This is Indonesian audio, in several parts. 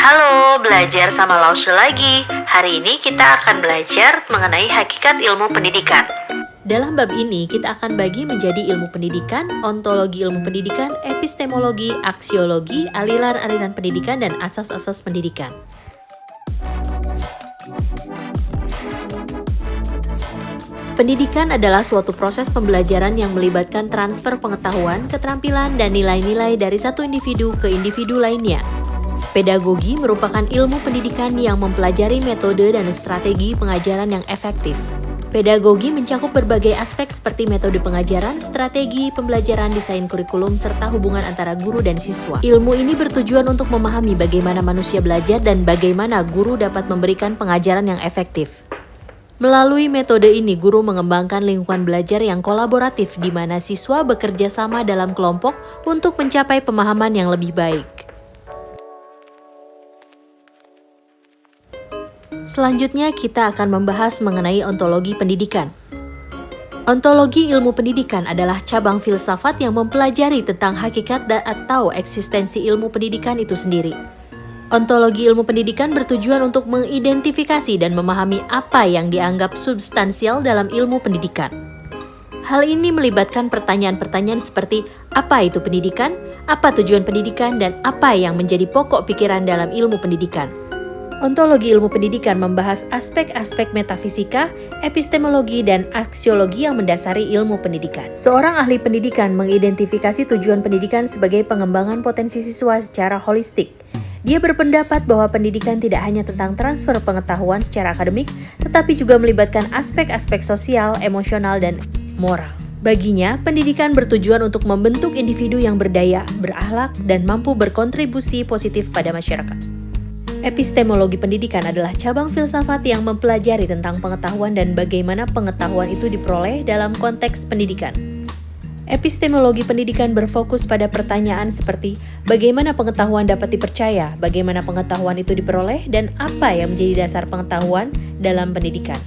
Halo, belajar sama Laushu lagi. Hari ini kita akan belajar mengenai hakikat ilmu pendidikan. Dalam bab ini, kita akan bagi menjadi ilmu pendidikan, ontologi ilmu pendidikan, epistemologi, aksiologi, aliran-aliran pendidikan, dan asas-asas pendidikan. Pendidikan adalah suatu proses pembelajaran yang melibatkan transfer pengetahuan, keterampilan, dan nilai-nilai dari satu individu ke individu lainnya. Pedagogi merupakan ilmu pendidikan yang mempelajari metode dan strategi pengajaran yang efektif. Pedagogi mencakup berbagai aspek seperti metode pengajaran, strategi pembelajaran, desain kurikulum, serta hubungan antara guru dan siswa. Ilmu ini bertujuan untuk memahami bagaimana manusia belajar dan bagaimana guru dapat memberikan pengajaran yang efektif. Melalui metode ini, guru mengembangkan lingkungan belajar yang kolaboratif di mana siswa bekerja sama dalam kelompok untuk mencapai pemahaman yang lebih baik. Selanjutnya, kita akan membahas mengenai ontologi pendidikan. Ontologi ilmu pendidikan adalah cabang filsafat yang mempelajari tentang hakikat atau eksistensi ilmu pendidikan itu sendiri. Ontologi ilmu pendidikan bertujuan untuk mengidentifikasi dan memahami apa yang dianggap substansial dalam ilmu pendidikan. Hal ini melibatkan pertanyaan-pertanyaan seperti apa itu pendidikan, apa tujuan pendidikan, dan apa yang menjadi pokok pikiran dalam ilmu pendidikan. Ontologi ilmu pendidikan membahas aspek-aspek metafisika, epistemologi, dan aksiologi yang mendasari ilmu pendidikan. Seorang ahli pendidikan mengidentifikasi tujuan pendidikan sebagai pengembangan potensi siswa secara holistik. Dia berpendapat bahwa pendidikan tidak hanya tentang transfer pengetahuan secara akademik, tetapi juga melibatkan aspek-aspek sosial, emosional, dan moral. Baginya, pendidikan bertujuan untuk membentuk individu yang berdaya, berakhlak, dan mampu berkontribusi positif pada masyarakat. Epistemologi pendidikan adalah cabang filsafat yang mempelajari tentang pengetahuan dan bagaimana pengetahuan itu diperoleh dalam konteks pendidikan. Epistemologi pendidikan berfokus pada pertanyaan seperti bagaimana pengetahuan dapat dipercaya, bagaimana pengetahuan itu diperoleh, dan apa yang menjadi dasar pengetahuan dalam pendidikan.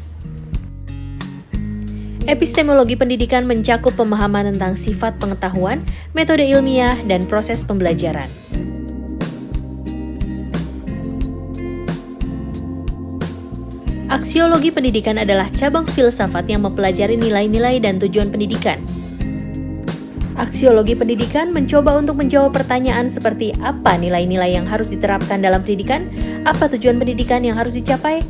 Epistemologi pendidikan mencakup pemahaman tentang sifat pengetahuan, metode ilmiah, dan proses pembelajaran. Aksiologi pendidikan adalah cabang filsafat yang mempelajari nilai-nilai dan tujuan pendidikan. Aksiologi pendidikan mencoba untuk menjawab pertanyaan seperti apa nilai-nilai yang harus diterapkan dalam pendidikan, apa tujuan pendidikan yang harus dicapai.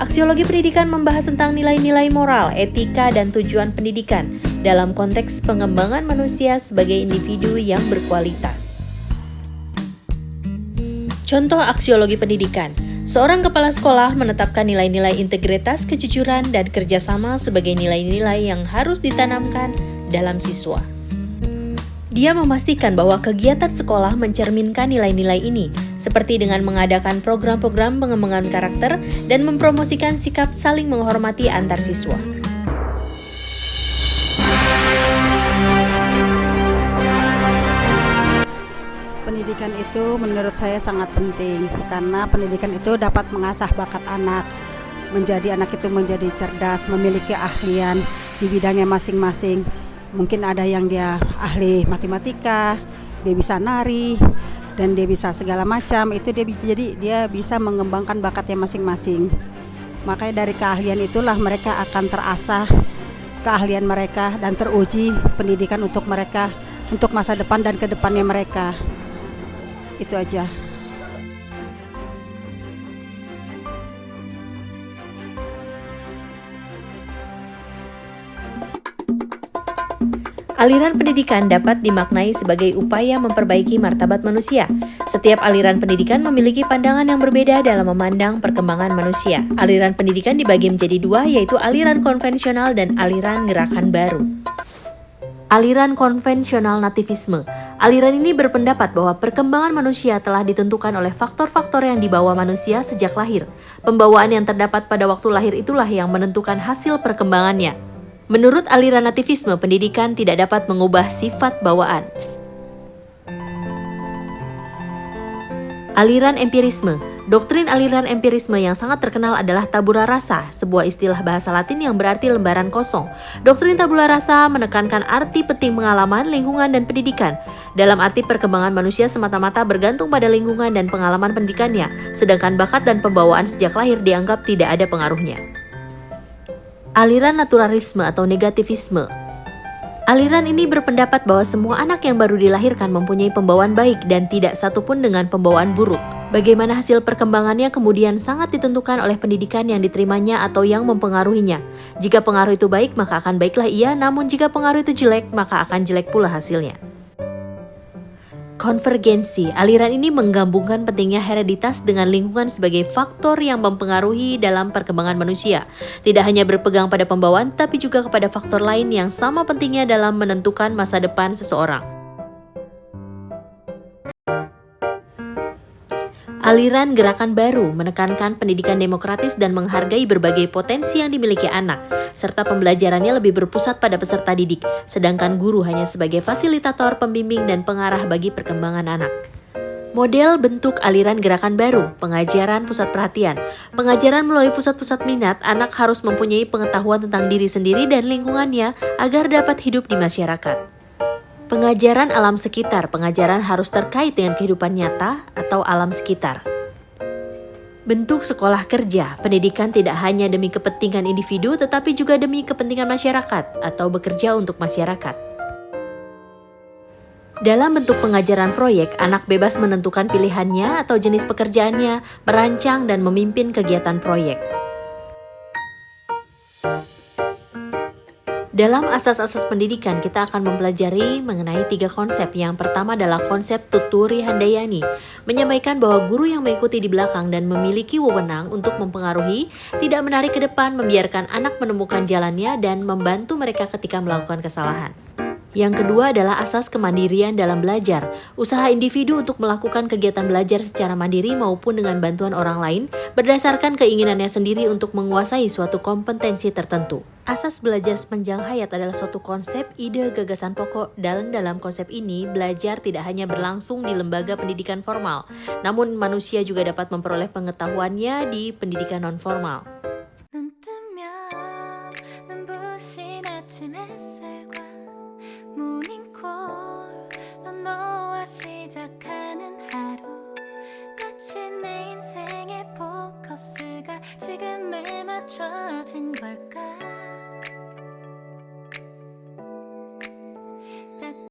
Aksiologi pendidikan membahas tentang nilai-nilai moral, etika, dan tujuan pendidikan dalam konteks pengembangan manusia sebagai individu yang berkualitas. Contoh aksiologi pendidikan. Seorang kepala sekolah menetapkan nilai-nilai integritas, kejujuran, dan kerjasama sebagai nilai-nilai yang harus ditanamkan dalam siswa. Dia memastikan bahwa kegiatan sekolah mencerminkan nilai-nilai ini, seperti dengan mengadakan program-program pengembangan karakter dan mempromosikan sikap saling menghormati antar siswa. Pendidikan itu menurut saya sangat penting, karena pendidikan itu dapat mengasah bakat anak, menjadi anak itu menjadi cerdas, memiliki keahlian di bidangnya masing-masing. Mungkin ada yang dia ahli matematika, dia bisa nari, dan dia bisa segala macam. Itu jadi dia bisa mengembangkan bakatnya masing-masing. Makanya dari keahlian itulah mereka akan terasah keahlian mereka dan teruji pendidikan untuk mereka, untuk masa depan dan kedepannya mereka. Itu aja. Aliran pendidikan dapat dimaknai sebagai upaya memperbaiki martabat manusia. Setiap aliran pendidikan memiliki pandangan yang berbeda dalam memandang perkembangan manusia. Aliran pendidikan dibagi menjadi dua, yaitu aliran konvensional dan aliran gerakan baru. Aliran konvensional nativisme. Aliran ini berpendapat bahwa perkembangan manusia telah ditentukan oleh faktor-faktor yang dibawa manusia sejak lahir. Pembawaan yang terdapat pada waktu lahir itulah yang menentukan hasil perkembangannya. Menurut aliran nativisme, pendidikan tidak dapat mengubah sifat bawaan. Aliran empirisme. Doktrin aliran empirisme yang sangat terkenal adalah tabula rasa, sebuah istilah bahasa Latin yang berarti lembaran kosong. Doktrin tabula rasa menekankan arti penting pengalaman, lingkungan, dan pendidikan. Dalam arti perkembangan manusia semata-mata bergantung pada lingkungan dan pengalaman pendidikannya, sedangkan bakat dan pembawaan sejak lahir dianggap tidak ada pengaruhnya. Aliran naturalisme atau negativisme. Aliran ini berpendapat bahwa semua anak yang baru dilahirkan mempunyai pembawaan baik dan tidak satupun dengan pembawaan buruk. Bagaimana hasil perkembangannya kemudian sangat ditentukan oleh pendidikan yang diterimanya atau yang mempengaruhinya. Jika pengaruh itu baik, maka akan baiklah ia, namun jika pengaruh itu jelek, maka akan jelek pula hasilnya. Konvergensi, aliran ini menggabungkan pentingnya hereditas dengan lingkungan sebagai faktor yang mempengaruhi dalam perkembangan manusia. Tidak hanya berpegang pada pembawaan, tapi juga kepada faktor lain yang sama pentingnya dalam menentukan masa depan seseorang. Aliran gerakan baru menekankan pendidikan demokratis dan menghargai berbagai potensi yang dimiliki anak, serta pembelajarannya lebih berpusat pada peserta didik, sedangkan guru hanya sebagai fasilitator, pembimbing, dan pengarah bagi perkembangan anak. Model bentuk aliran gerakan baru, pengajaran pusat perhatian. Pengajaran melalui pusat-pusat minat, anak harus mempunyai pengetahuan tentang diri sendiri dan lingkungannya agar dapat hidup di masyarakat. Pengajaran alam sekitar, pengajaran harus terkait dengan kehidupan nyata atau alam sekitar. Bentuk sekolah kerja, pendidikan tidak hanya demi kepentingan individu tetapi juga demi kepentingan masyarakat atau bekerja untuk masyarakat. Dalam bentuk pengajaran proyek, anak bebas menentukan pilihannya atau jenis pekerjaannya, merancang dan memimpin kegiatan proyek. Dalam asas-asas pendidikan, kita akan mempelajari mengenai 3 konsep. Yang pertama adalah konsep Tuturi Handayani, menyampaikan bahwa guru yang mengikuti di belakang dan memiliki wewenang untuk mempengaruhi, tidak menarik ke depan, membiarkan anak menemukan jalannya dan membantu mereka ketika melakukan kesalahan. Yang kedua adalah asas kemandirian dalam belajar, usaha individu untuk melakukan kegiatan belajar secara mandiri maupun dengan bantuan orang lain, berdasarkan keinginannya sendiri untuk menguasai suatu kompetensi tertentu. Asas belajar sepanjang hayat adalah suatu konsep, ide, gagasan pokok. Dalam konsep ini, belajar tidak hanya berlangsung di lembaga pendidikan formal, namun manusia juga dapat memperoleh pengetahuannya di pendidikan non-formal. 시작하는 하루 마치 내 인생의 포커스가 지금에 맞춰진 걸까